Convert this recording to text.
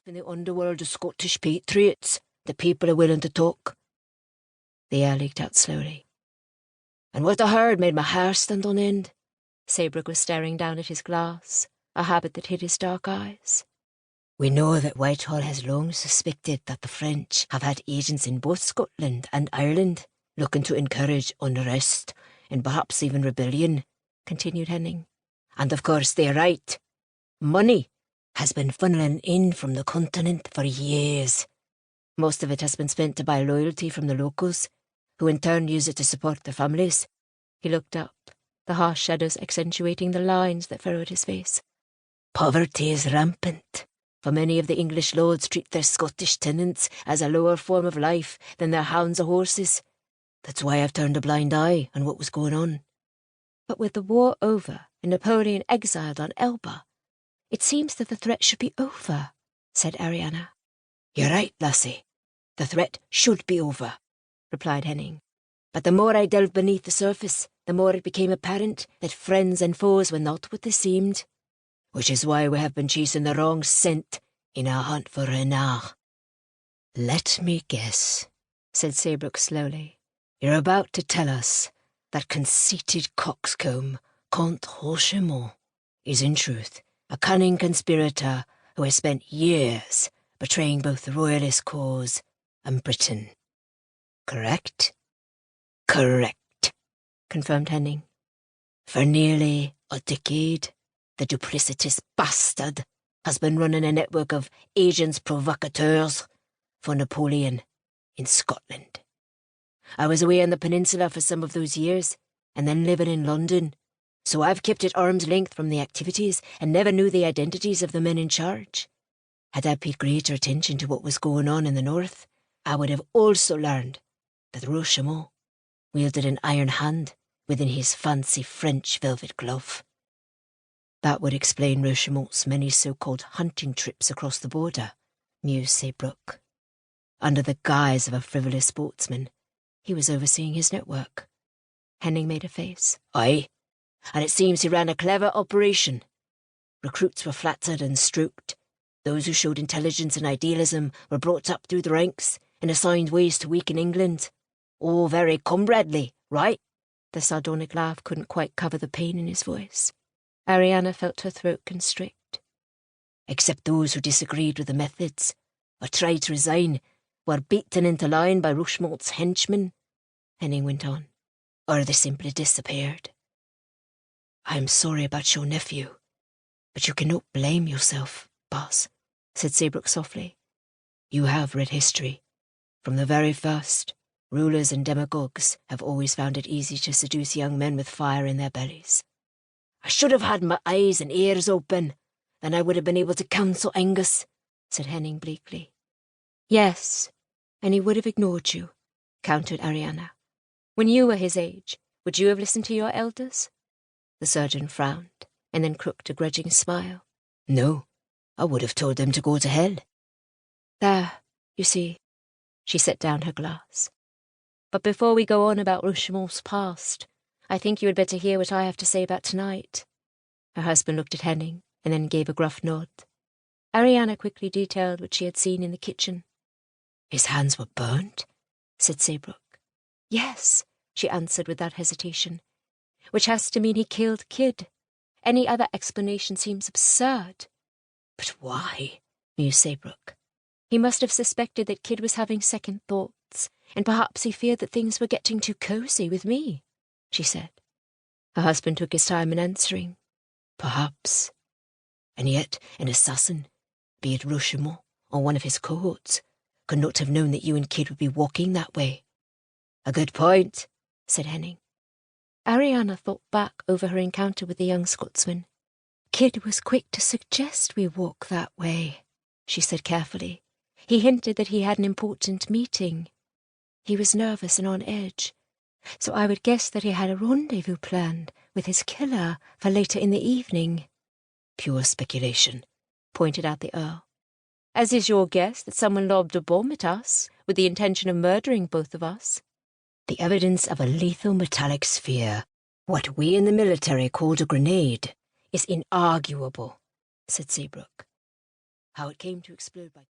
in the underworld of Scottish patriots, the people are willing to talk. The air leaked out slowly. And what I heard made my hair stand on end. Saybrook was staring down at his glass, a habit that hid his dark eyes. We know that Whitehall has long suspected that the French have had agents in both Scotland and Ireland, looking to encourage unrest and perhaps even rebellion, continued Henning. And of course they're right. Money has been funneling in from the continent for years. Most of it has been spent to buy loyalty from the locals, who in turn use it to support their families. He looked up, the harsh shadows accentuating the lines that furrowed his face. Poverty is rampant, for many of the English lords treat their Scottish tenants as a lower form of life than their hounds or horses. That's why I've turned a blind eye on what was going on. But with the war over and Napoleon exiled on Elba, it seems that the threat should be over, said Arianna. You're right, lassie. The threat should be over, replied Henning. But the more I delved beneath the surface, the more it became apparent that friends and foes were not what they seemed. Which is why we have been chasing the wrong scent in our hunt for Renard. Let me guess, said Saybrook slowly. You're about to tell us that conceited coxcomb, Count Rochemont, is in truth a cunning conspirator who has spent years betraying both the royalist cause and Britain. Correct? Correct, confirmed Henning. For nearly a decade, the duplicitous bastard has been running a network of agents provocateurs for Napoleon in Scotland. I was away on the peninsula for some of those years, and then living in London, so I've kept at arm's length from the activities and never knew the identities of the men in charge. Had I paid greater attention to what was going on in the north, I would have also learned that Rochemont wielded an iron hand within his fancy French velvet glove. That would explain Rochemont's many so-called hunting trips across the border, mused Saybrook. Under the guise of a frivolous sportsman, he was overseeing his network. Henning made a face. Aye, and it seems he ran a clever operation. Recruits were flattered and stroked. Those who showed intelligence and idealism were brought up through the ranks and assigned ways to weaken England. All very comradely, right? The sardonic laugh couldn't quite cover the pain in his voice. Arianna felt her throat constrict. Except those who disagreed with the methods, or tried to resign, were beaten into line by Rochemont's henchmen, Henning went on, or they simply disappeared. I am sorry about your nephew, but you cannot blame yourself, boss, said Saybrook softly. You have read history. From the very first, rulers and demagogues have always found it easy to seduce young men with fire in their bellies. I should have had my eyes and ears open, then I would have been able to counsel Angus, said Henning bleakly. Yes, and he would have ignored you, countered Arianna. When you were his age, would you have listened to your elders? The surgeon frowned, and then crooked a grudging smile. No, I would have told them to go to hell. There, you see, she set down her glass. But before we go on about Rochemont's past, I think you had better hear what I have to say about tonight. Her husband looked at Henning, and then gave a gruff nod. Arianna quickly detailed what she had seen in the kitchen. His hands were burnt, said Saybrook. Yes, she answered without hesitation. Which has to mean he killed Kid. Any other explanation seems absurd. But why? mused Saybrook. He must have suspected that Kid was having second thoughts, and perhaps he feared that things were getting too cosy with me, she said. Her husband took his time in answering. Perhaps. And yet an assassin, be it Rochemont or one of his cohorts, could not have known that you and Kid would be walking that way. A good point, said Henning. Arianna thought back over her encounter with the young Scotsman. Kid was quick to suggest we walk that way, she said carefully. He hinted that he had an important meeting. He was nervous and on edge, so I would guess that he had a rendezvous planned with his killer for later in the evening. Pure speculation, pointed out the Earl. As is your guess that someone lobbed a bomb at us with the intention of murdering both of us. The evidence of a lethal metallic sphere, what we in the military called a grenade, is inarguable, said Saybrook. how it came to explode by